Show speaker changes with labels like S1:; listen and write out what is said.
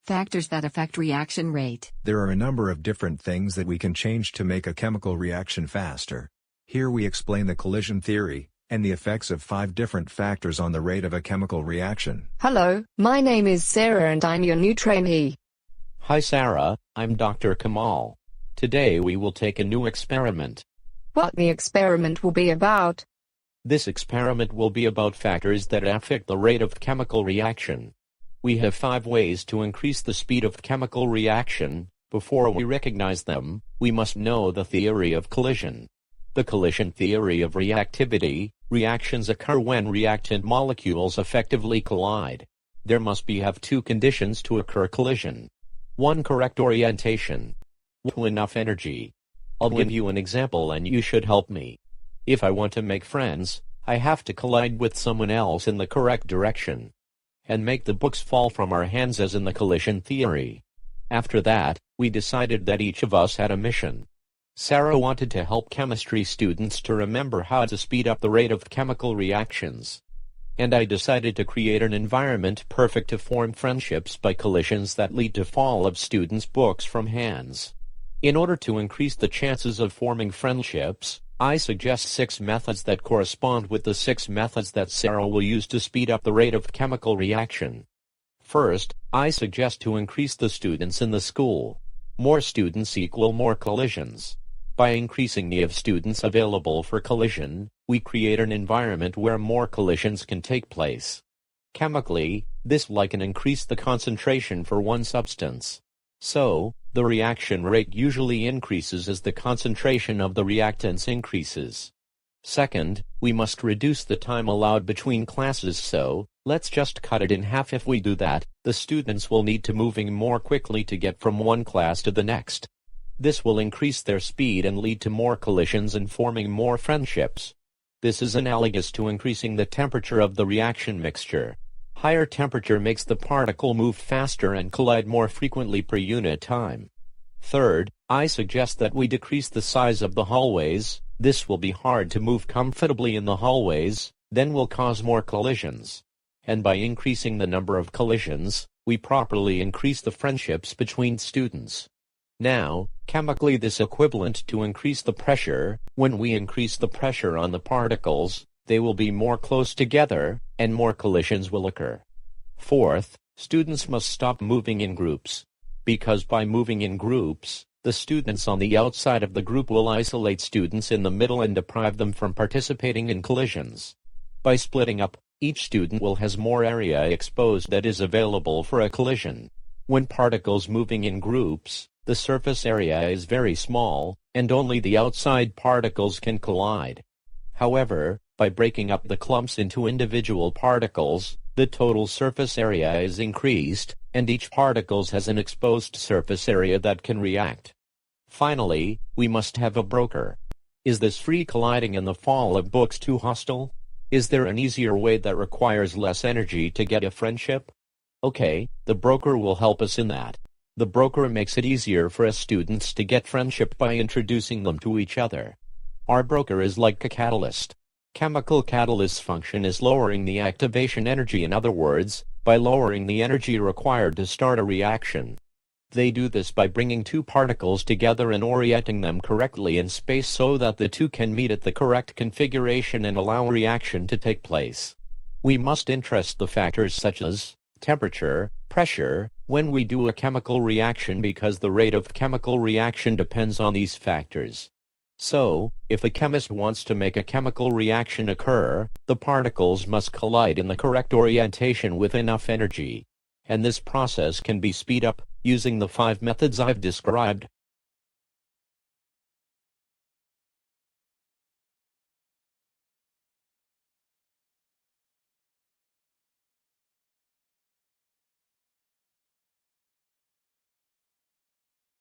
S1: Factors that affect reaction rate.
S2: There are a number of different things that we can change to make a chemical reaction faster. Here we explain the collision theory, and the effects of 5 different factors on the rate of a chemical reaction.
S3: Hello, my name is Sarah and I'm your new trainee.
S4: Hi Sarah, I'm Dr. Kamal. Today we will take a new experiment.
S3: What the experiment will be about?
S4: This experiment will be about factors that affect the rate of chemical reaction. We have 5 ways to increase the speed of chemical reaction. Before we recognize them, we must know the theory of collision. The collision theory of reactivity: reactions occur when reactant molecules effectively collide. There must have 2 conditions to occur collision. 1. Correct orientation. 2. Enough energy. I'll give you an example and you should help me. If I want to make friends, I have to collide with someone else in the correct direction and make the books fall from our hands as in the collision theory. After that, we decided that each of us had a mission. Sarah wanted to help chemistry students to remember how to speed up the rate of chemical reactions. And I decided to create an environment perfect to form friendships by collisions that lead to fall of students' books from hands. In order to increase the chances of forming friendships, I suggest 6 methods that correspond with the 6 methods that Sarah will use to speed up the rate of chemical reaction. First, I suggest to increase the students in the school. More students equal more collisions. By increasing the of students available for collision, we create an environment where more collisions can take place. Chemically, this can increase the concentration for one substance. So, the reaction rate usually increases as the concentration of the reactants increases. Second, we must reduce the time allowed between classes, so let's just cut it in half. If we do that, the students will need to moving more quickly to get from one class to the next. This will increase their speed and lead to more collisions and forming more friendships. This is analogous to increasing the temperature of the reaction mixture. Higher temperature makes the particle move faster and collide more frequently per unit time. Third, I suggest that we decrease the size of the hallways. This will be hard to move comfortably in the hallways, then will cause more collisions. And by increasing the number of collisions, we properly increase the friendships between students. Now, chemically this equivalent to increase the pressure. When we increase the pressure on the particles, they will be more close together, and more collisions will occur. Fourth, students must stop moving in groups. Because by moving in groups, the students on the outside of the group will isolate students in the middle and deprive them from participating in collisions. By splitting up, each student will has more area exposed that is available for a collision. When particles moving in groups, the surface area is very small, and only the outside particles can collide. However, by breaking up the clumps into individual particles, the total surface area is increased, and each particle has an exposed surface area that can react. Finally, we must have a broker. Is this free colliding in the fall of books too hostile? Is there an easier way that requires less energy to get a friendship? Okay, the broker will help us in that. The broker makes it easier for us students to get friendship by introducing them to each other. Our broker is like a catalyst. Chemical catalyst's function is lowering the activation energy. In other words, by lowering the energy required to start a reaction. They do this by bringing 2 particles together and orienting them correctly in space so that the 2 can meet at the correct configuration and allow reaction to take place. We must interest the factors such as temperature, pressure, when we do a chemical reaction because the rate of chemical reaction depends on these factors. So, if a chemist wants to make a chemical reaction occur, the particles must collide in the correct orientation with enough energy. And this process can be speed up using the 5 methods I've described.